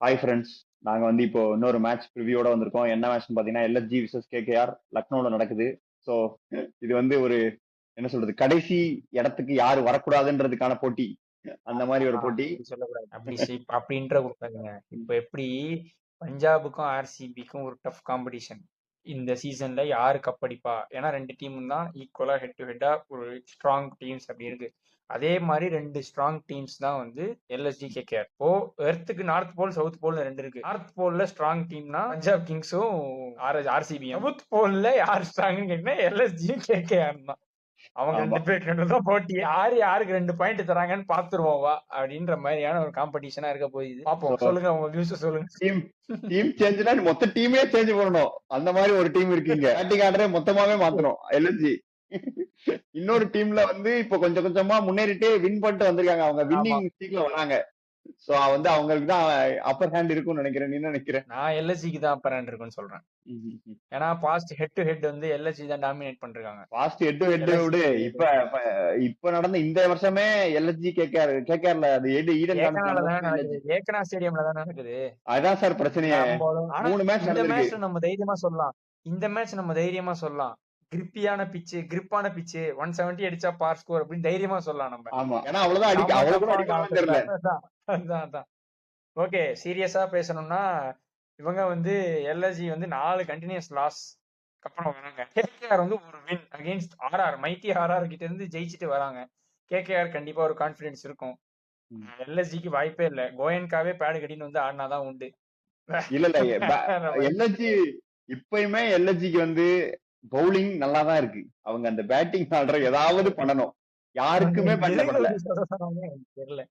Hi friends. நாங்க வந்து இப்போ இன்னொரு மேட்ச் ப்ரிவியூட வந்திருக்கோம். என்ன மேட்ச்னு பாத்தீங்கன்னா எல்எஸ்ஜி விசஸ் கேகேஆர் லக்னோல நடக்குது. ஸோ இது வந்து ஒரு என்ன சொல்றது, கடைசி இடத்துக்கு யாரு வரக்கூடாதுன்றதுக்கான போட்டி. அந்த மாதிரி ஒரு போட்டி. அப்படி சொல்லக்கூடாது. அப்படி இன்ட்ரோ கொடுக்காதீங்க. இப்ப எப்படி பஞ்சாபுக்கும் ஆர்சிபிக்கும் ஒரு டஃப் காம்படிஷன் இந்த சீசன்ல யாரு கப் அடிப்பா? ஏன்னா ரெண்டு டீமும் தான் ஈக்குவலா ஹெட் டு ஹெட்டா ஒரு ஸ்ட்ராங் டீம்ஸ் அப்படி இருக்கு. அதே மாதிரி ரெண்டு ஸ்ட்ராங் டீம்ஸ் தான் வந்து எல்எஸ்ஜி கேகேஆர். இப்போ எர்த்துக்கு நார்த் போல் சவுத் போல் ரெண்டு இருக்கு. நார்த் போல்ல ஸ்ட்ராங் டீம்னா பஞ்சாப் கிங்ஸும் ஆர்சிபியும். சவுத் போல்ல யார் ஸ்ட்ராங்னு கேட்டீங்கன்னா எல்எஸ்ஜியும் கேகேஆர் தான். அவங்க ஆமா. ரெண்டு பேருக்கு ரெண்டு தான் போட்டி. யாரு யாருக்கு 2 பாயிண்ட் தராங்கன்னு பாத்துருவோம் வா அப்படின்ற மாதிரியான ஒரு காம்படிஷனா இருக்க போகுது. ஸோ பாப்போம். சொல்லுங்க உங்க வியூஸ் சொல்லுங்க. டீம் டீம் சேஞ்ச்னா மொத்த டீமே சேஞ்ச் பண்ணணும். அந்த மாதிரி ஒரு டீம் இருக்கீங்க. பேட்டிங் ஆர்டரே மொத்தமாவே மாத்தணும் எல்எஸ்ஜி. இன்னொரு டீம்ல வந்து இப்ப கொஞ்சம் கொஞ்சமா முன்னேறிட்டு வின் பண்ணிட்டு வந்திருக்காங்க. அவங்க ஆமா, வின்னிங் ஸ்ட்ரீக்ல வராங்க. சோ வந்து அவங்களுக்கு தான் அப்பர் ஹேண்ட் இருக்கும்னு நினைக்கிறேன். நீ என்ன நினைக்கிற? நான் எல்எஸ்சிக்கு தான் அப்பர் ஹேண்ட் இருக்குன்னு சொல்றேன். ஏன்னா பாஸ்ட் ஹெட் டு ஹெட் வந்து எல்எஸ்சி தான் டாமினேட் பண்றாங்க. பாஸ்ட் ஹெட் டு ஹெட் விடு. எல்எஸ்சி இப்ப இப்ப இப்ப நடந்த இந்த வருஷமே எல்எஸ்ஜி கேகேஆர்ல அது ஈடன் கார்டன்ஸ்ல ஏக்கனால தானே மோஸ்ட்லி நடக்குது. எல்எஸ்ஜி. ஏக்கனா ஸ்டேடியம்ல தான் நடக்குது. அதான் சார் பிரச்சனையே. ஆனா 3 மேட்ச் இந்த நடந்திருக்கு. மேட்ச் நம்ம தைரியமா சொல்லலாம். இந்த மேட்ச் நம்ம தைரியமா சொல்லலாம். கிரிப்பான பிச்சு 170 அடிச்சா பார் ஸ்கோர் அப்படின்னு தைரியமா சொல்லலாம் நம்ம. ஆமா, ஏன்னா அவ்வளவுதான் அடிக்க, நம்ம அவ்வளவு கூட டஃப்பான அடிப்பாங்கன்னு காலத்துல தெரியல. அதான். ஓகே, சீரியஸா பேசணும்னா இவங்க வந்து எல்எஸ்ஜி வந்து 4 கண்டினியூஸ் லாஸ் அப்புறம் வராங்க. கேகேஆர் வந்து ஒரு win against RR, mighty RR கிட்ட இருந்து ஜெயிச்சுட்டு வராங்க. கேகேஆர் கண்டிப்பா ஒரு கான்பிடன்ஸ் இருக்கும். எல்எஸ்ஜிக்கு வாய்ப்பே இல்ல. கோயன்காவே பேடு கட்டின்னு வந்து ஆடினாதான் உண்டு. இல்ல எல்எஸ்ஜி இப்பயுமே எல்எஸ்ஜிக்கு வந்து பவுலிங் நல்லா தான் இருக்கு. அவங்க அந்த பேட்டிங் ஆடுற ஏதாவது பண்ணணும். யாருக்குமே பேட்ல படல. தெரியல.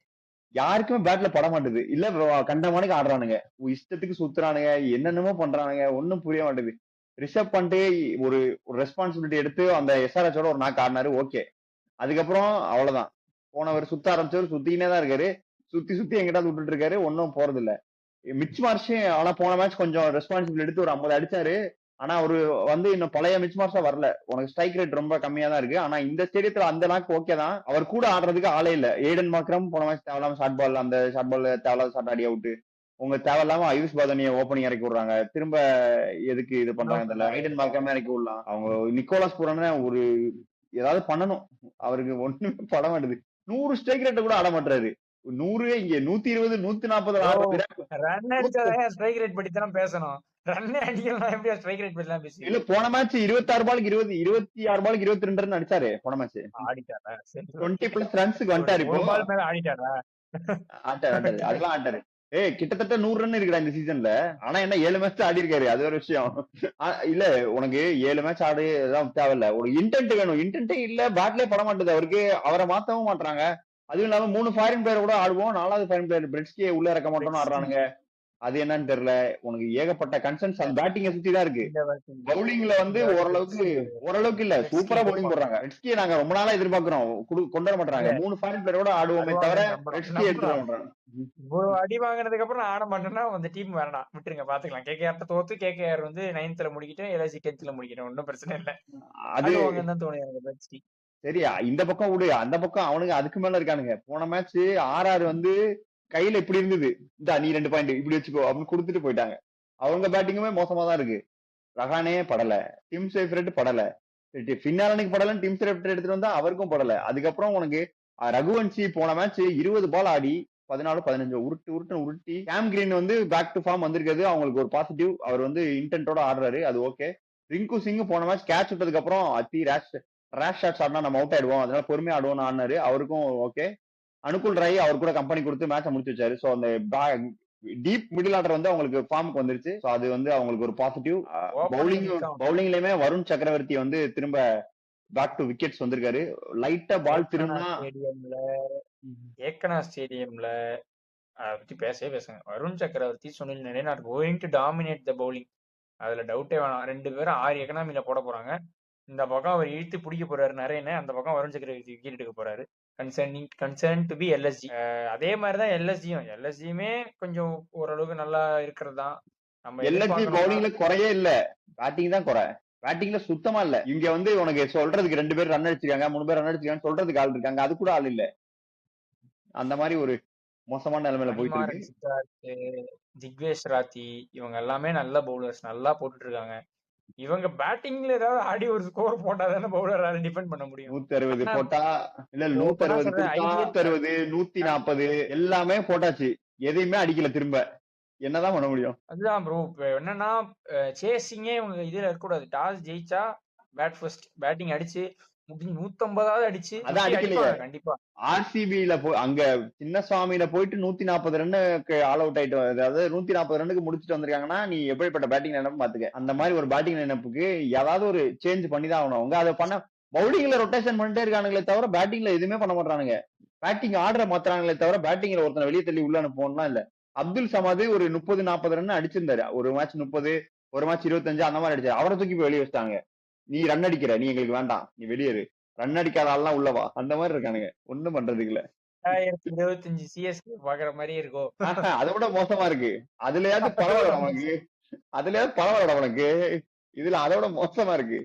யாருக்குமே பேட்ல பட மாட்டுது. இல்ல கண்டமானுக்கு ஆடுறானுங்க, இஷ்டத்துக்கு சுத்துறானுங்க, என்னென்னமோ பண்றானுங்க, ஒண்ணும் புரிய மாட்டேது. ரிஷப் பண்ணிட்டு ஒரு ரெஸ்பான்சிபிலிட்டி எடுத்து அந்த எஸ்ஆர்எச்சோட ஒரு நாக்கு ஆடினாரு, ஓகே. அதுக்கப்புறம் அவ்வளவுதான். போனவர் சுத்த ஆரம்பிச்சவர் சுத்தினே தான் இருக்காரு. சுத்தி சுத்தி எங்கிட்டாவது விட்டுட்டு இருக்காரு, ஒன்னும் போறது இல்ல. மிச் மார்ஷ் ஆனா போன மேட்ச் கொஞ்சம் ரெஸ்பான்சிபிள் எடுத்து ஒரு 50 அடிச்சாரு. ஆனா அவரு வந்து இன்னும் பழைய மிச் மார்ஷா வரல. உனக்கு ஸ்ட்ரைக் ரேட் ரொம்ப கம்மியா தான் இருக்கு. ஆனா இந்த ஸ்டேடியத்துல அந்த நாக்கு ஓகே தான். அவர் கூட ஆடுறதுக்கு ஆளே இல்ல. ஏடன் மார்க்ரம் போன மேட்ச் தேவையில்லாம ஷார்ட் பால், அந்த ஷார்ட் பால் தேவையில்லாத ஷார்ட் அடி அவுட். உங்க தேவையில்லாம ஆயுஷ் பாதனிய ஓப்பனிங் இறக்கி விடுறாங்க. திரும்ப எதுக்கு இது பண்றாங்க தெரியல. ஐடன் மார்க்கமே இறக்கி விடலாம். அவங்க நிக்கோலஸ் பூரான ஒரு ஏதாவது பண்ணணும். அவருக்கு ஒண்ணுமே பட மாட்டுது. 100 ஸ்ட்ரைக் ரேட் கூட ஆட மாட்டாரு. 100 இங்க 120 140 ஆடுற. ரன் அடிச்சாதான் ஸ்ட்ரைக் ரேட் பத்தி தானே பேசணும். ரன் அடிக்கலாம் எப்படியா ஸ்ட்ரைக் ரேட் பத்தி பேசி? இல்ல போன மேட்ச் 26 பாலுக்கு 20, 26 பாலுக்கு 22 ரன் அடிச்சாரு போன மேட்ச். ஆடிட்டாரா? 20+ ரன்ஸ்க்கு வந்துட்டாரு. இப்போ ஒரு பால் மேல ஆடிட்டாரா? ஆட்டாரு அதெல்லாம் ஆட்டாரு. கிட்டத்தட்ட 100 ரன் இருக்குடா இந்த சீசன்ல. ஆனா என்ன 7 மேட்ச் ஆடி இருக்காரு, அது ஒரு விஷயம். இல்ல உனக்கு 7 மேட்ச் ஆடு எல்லாம் தேவையில்ல, ஒரு இன்டென்ட் வேணும். இன்டென்ட்டே இல்ல, பேட்லயே பட மாட்டுது அவருக்கு. அவரை மாத்தவும் மாட்டாங்க. அதுவும் இல்லாம 3 ஃபாரின் பிளேயர் கூட ஆடுவோம், 4வது ஃபாரின் பிளேயர் பிரெட்ஸ்கே உள்ள இறக்க மாட்டோம்னு ஆடுறானுங்க. அது என்னன்னு தெரியல. உனக்கு ஏகப்பட்ட கன்சர்ன்ஸ் அந்த பேட்டிங்கை சுத்தி தான் இருக்கு. பவுலிங்ல வந்து ஓரளவுக்கு இல்ல, சூப்பரா பவுலிங் போடுறாங்க. ரெட்ஸ்கியை நாங்க ரொம்ப நாளா எதிர்பார்க்கிறோம், கொண்டு வர மாட்டாங்க. 3 ஃபாரின் பிளேயரோட ஆடுவோமே தவிர ரெட்ஸ்கியை எடுத்து வர மாட்டாங்க. அடி வாங்கினதுக்கு அப்புறம் நான் ஆட மாட்டேன்னா அந்த டீம் வேணாம், விட்டுருங்க, பாத்துக்கலாம். கேகேஆர் தோத்து கேகேஆர் வந்து 9th முடிக்கிட்டேன், எல்ஐசி 10th முடிக்கிட்டேன், ஒன்னும் பிரச்சனை இல்ல. அது தான் தோணுது எனக்கு. சரியா, இந்த பக்கம் விடு, அந்த பக்கம் அவனுங்க அதுக்கு மேல இருக்கானுங்க. போன மேட்ச் ஆர்ஆர் வந்து கையில இப்படி இருந்தது, இந்த நீ 2 பாயிண்ட் இப்படி வச்சுக்கோ அப்படின்னு கொடுத்துட்டு போயிட்டாங்க. அவங்க பேட்டிங்குமே மோசமா தான் இருக்கு. ரஹானே படல, டிம் சேஃப்ரெட் படல, பின்னாலனுக்கு படல, டிம் சேஃப்ரெட் எடுத்துட்டு வந்தா அவருக்கும் படல. அதுக்கப்புறம் உனக்கு ரகுவன்சி போன மேட்ச் 20 பால் ஆடி 14-15 உருட்டி கேம் கிரீன் வந்து பேக் டு ஃபார்ம் வந்திருக்கிறது அவங்களுக்கு ஒரு பாசிட்டிவ். அவர் வந்து இன்டென்ட்டோட ஆடுறாரு, அது ஓகே. ரிங்கு சிங் போன மேட்ச் கேட்ச் விட்டதுக்கு அப்புறம் அத்தி ரேஷ் ஷாட்ஸ் ஆடினா நம்ம அவுட் ஆயிடுவோம், அதனால பொறுமையா ஆடுவோம்னு ஆடினாரு, அவருக்கும் ஓகே. அனுகுல் ராய் அவர் கூட கம்பெனி கொடுத்து மேட்சை முடிச்சு வச்சாரு. சோ அந்த டீப் மிடில் ஆர்டர் வந்து அவங்களுக்கு ஃபார்முக்கு வந்துருச்சு. சோ அது வந்து அவங்களுக்கு ஒரு பாசிட்டிவ். பவுலிங்லயுமே வருண் சக்கரவர்த்தி வந்து திரும்ப பேக் டு விக்கெட்ஸ் வந்திருக்காரு. லைட்டா பால் திரும்பினா ஏக்கனா ஸ்டேடியம்ல அதை பத்தி பேசுங்க. வருண் சக்கரவர்த்தி, Sunil Naren are going to dominate the bowling. அதுல டவுட்டே வேணாம். 2 பேரும் 6 எக்கனாமில போட போறாங்க. இந்த பக்கம் அவர் இழுத்து பிடிக்க போறாரு நரேன, அந்த பக்கம் வருண் சக்கரவர்த்தி விக்கெட் எடுக்க போறாரு. Concern to be LSG. அதே மாதிரிதான் எல்எஸ்ஜியுமே கொஞ்சம் ஓரளவுக்கு நல்லா இருக்கிறது தான். நம்ம எல்எஸ்ஜி பவுலிங்ல குறையே இல்ல, பேட்டிங் தான் குறை. பேட்டிங்ல சுத்தமா இல்ல. இங்க வந்து உனக்கு சொல்றதுக்கு 2 பேர் ரன் அடிச்சிருக்காங்க, 3 பேர் ரன் அடிச்சிருக்காங்க சொல்றதுக்கு ஆள் இருக்காங்க, அது கூட ஆள் இல்ல. அந்த மாதிரி ஒரு மோசமான நிலைமையில போயிட்டு இருக்கு. திக்வேஷ் ராத்தி இவங்க எல்லாமே நல்ல பவுலர்ஸ், நல்லா போட்டுட்டு இருக்காங்க. இவங்க பேட்டிங்ல ஏதாவது ஆடி ஒரு ஸ்கோர் போட்டா தானே பவுலரால டிஃபெண்ட் பண்ண முடியும். 160 ஆனா போட்டா இல்ல ஓப்பனா 160 சொல்றேன், கொடுத்தா ஐபிஎல் 160 140 எல்லாமே போட்டாச்சு. எதையுமே அடிக்கல திரும்ப. என்னதான் பண்ண முடியும்? அதுதான் ப்ரோ. இப்ப என்னன்னா சேசிங்கே இவங்க இதுல இருக்கக்கூடாது. டாஸ் ஜெயிச்சா பேட் ஃபர்ஸ்ட் பேட்டிங் அடிச்சு முடிஞ்சு 150வது அடிச்சு அதான் 50 அடிக்கலையே. அடிப்பாங்க கண்டிப்பா. ஆர்சிபில அங்க சின்னசுவாமியில போயிட்டு 140 ரன்னுக்கு ஆல் அவுட் ஆயிட்டு, அதாவது 140 ரன்னுக்கு முடிச்சுட்டு வந்திருக்காங்கன்னா நீ எப்படிப்பட்ட பேட்டிங் லைனப் பாத்துக்க. அந்த மாதிரி ஒரு பேட்டிங் லைனப்புக்கு ஏதாவது ஒரு சேஞ்ச் பண்ணி தான் ஆகணும். அவங்க அதை பண்ண பவுலிங்ல ரொட்டேஷன் பண்ணிட்டே இருக்கானுங்களே தவிர பேட்டிங்ல எதுவுமே பண்ண மாட்டானுங்க. பேட்டிங் ஆர்டரை மாத்துறாங்களே தவிர பேட்டிங்ல ஒருத்தனை வெளியே தள்ளி உள்ள அனுப்பணும்லாம் இல்ல. அப்துல் சமாது ஒரு 30-40 ரன் அடிச்சிருந்தாரு. ஒரு மேட்ச் 30, ஒரு மேட்ச் 25 அந்த மாதிரி அடிச்சாரு. அவரை தூக்கி போய் வெளியே வச்சிட்டாங்க. நீ ரன் அடிக்கிற, நீ எங்களுக்கு வேண்டாம், நீ வெளியேறு, ரன் அடிக்காத ஆள்லாம் உள்ளவா, அந்த மாதிரி இருக்கானுங்க. ஒண்ணும் பண்றதுக்கு இல்ல. 2025 சிஎஸ்கே பாக்குற மாதிரியே இருக்கும். அதை விட மோசமா இருக்கு. அதுலயாவது பரவாயில்ல உனக்கு, அதுலயாவது பரவாயில்ல உனக்கு. இதுல அதை விட மோசமா இருக்கு.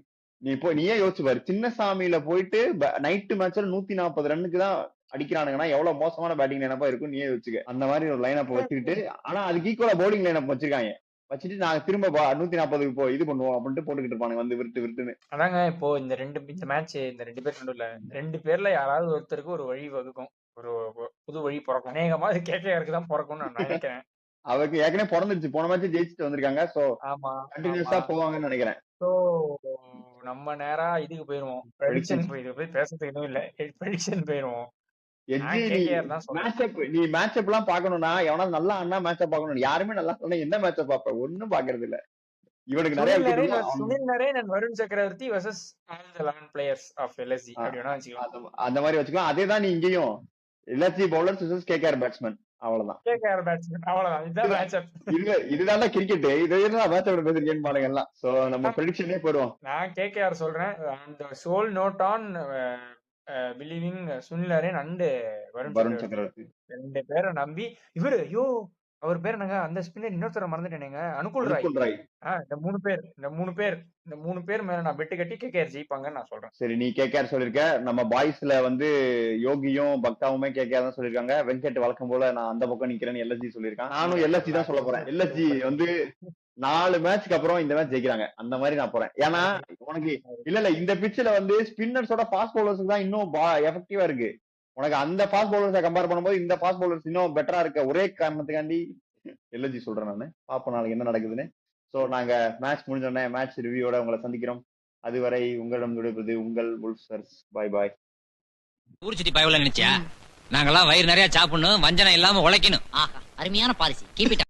நீயே யோசிச்சு பாரு. சின்னசாமியில போயிட்டு நைட்டு மேட்ச்ல 140 ரன்னுக்கு தான் அடிக்கிறானுங்கன்னா எவ்வளவு மோசமான பேட்டிங் லைனப்பா இருக்கும் நீயே வச்சுக்க. அந்த மாதிரி ஒரு லைனப் வச்சுக்கிட்டு, ஆனா அதுக்கு ஈக்குவலா பவுலிங் லைனப் வச்சிருக்காங்க. வச்சுட்டு நாங்க திரும்ப 140க்கு போ இது பண்ணுவோம் அப்படின்ட்டு போட்டுக்கிட்டு இருப்பானுங்க வந்து விருட்டுன்னு. அதாங்க இப்போ இந்த மேட்ச் இந்த 2 பேர் நடுவுல 2 பேர்ல யாராவது ஒருத்தருக்கு ஒரு வழி வகுக்கும். ஒரு புது வழி பிறக்கும். அநேகமா அது கேகேஆருக்கு தான் பிறக்கும்னு நான் நினைக்கிறேன். அவருக்கு ஏற்கனவே பிறந்துருச்சு. போன மேட்ச் ஜெயிச்சுட்டு வந்திருக்காங்க. சோ ஆமா கண்டினியூஸா போவாங்கன்னு நினைக்கிறேன். சோ நம்ம நேரா இதுக்கு போயிருவோம். ப்ரெடிக்ஷன் போய் பேசுறதுக்கு எதுவும் இல்ல. ப்ரெடிக்ஷன் போயிருவோம். கேகேஆர் தான் சொல்றேன். நீ மேட்ச் எல்லாம் பாக்கணும்னா எவனாவது நல்லா ஆனா மேட்ச பாக்கணும். யாருமே நல்லா சொன்னா எந்த மேட்ச பாப்ப? ஒண்ணும் பாக்குறது இல்ல. இவனுக்கு நிறைய Sunil Narine and Varun Chakravarthy versus all the 11 players of LSG அப்படினா வச்சுக்கலாம். அந்த மாதிரி வச்சுக்கலாம். அதேதான் நீ இங்கேயும் LSG bowlers versus KKR batsman. அவ்வளவுதான். கேகேஆர் பேட்ஸ்மேன் அவ்வளவுதான். இதுதான் மேட்ச் அப். இதுதான் கிரிக்கெட். இதுதான் மேட்ச் அப் பேசிருக்கேன் பாருங்க எல்லாம். சோ நம்ம ப்ரெடிக்ஷனே போடுவோம். நான் கேகேஆர் சொல்றேன். அந்த sole note on believing Sunil Narine and Varun Chakravarthy 2 பேரை நம்பி இவரு அவர் பேர் என்னங்க அந்த ஸ்பின்னர் இன்னொருத்தர மறந்துட்டேனேங்க, அனுகுல் ராய். இந்த 3 பேர் மேல நான் பெட்டு கட்டி கேகேஆர் ஜெயிப்பாங்கன்னு நான் சொல்றேன். சரி, நீ கேகேஆர் சொல்லிருக்க. நம்ம பாய்ஸ்ல வந்து யோகியும் பக்தாவுமே கேகேஆர் தான் சொல்லிருக்காங்க. வெங்கட் வழக்கம் போல நான் அந்த பக்கம் நிக்கிறேன்னு எல்எஸ்ஜி சொல்லிருக்கான். நானும் எல்எஸ்ஜி தான் சொல்ல போறேன். எல்எஸ்ஜி வந்து 4 மேட்ச்க்கு அப்புறம் இந்த மேட்ச் ஜெயிக்கிறாங்க அந்த மாதிரி நான் போறேன். ஏன்னா உனக்கு இல்ல இந்த பிட்ச்ல வந்து ஸ்பின்னர்ஸோட ஃபாஸ்ட் பவுலர்ஸ் தான் இன்னும் எஃபெக்டிவா இருக்கு. உனக்கு அந்த ஃபாஸ்ட் பவுலர்ஸை கம்பேர் பண்ணும்போது இந்த ஃபாஸ்ட் பவுலர்ஸ் இன்னும் பெட்டரா இருக்க ஒரே காரணத்துக்காண்டி எல்எஸ்ஜி சொல்றேன் நானு. பாப்போம் நாளைக்கு என்ன நடக்குதுன்னு. சோ நாங்க மேட்ச் முடிஞ்சோடனே மேட்ச் ரிவ்யூவோட உங்களை சந்திக்கிறோம். அதுவரை உங்களிடம் விடைபெறுவது உங்கள் வுல்ஃப்ஸ். பாய் பாய். ஊர் சுத்தி பயவுல நினைச்சியா? நாங்கெல்லாம் வயிறு நிறைய சாப்பிடணும், வஞ்சனம் இல்லாம உழைக்கணும். ஆஹா, அருமையான பாலிசி. Keep it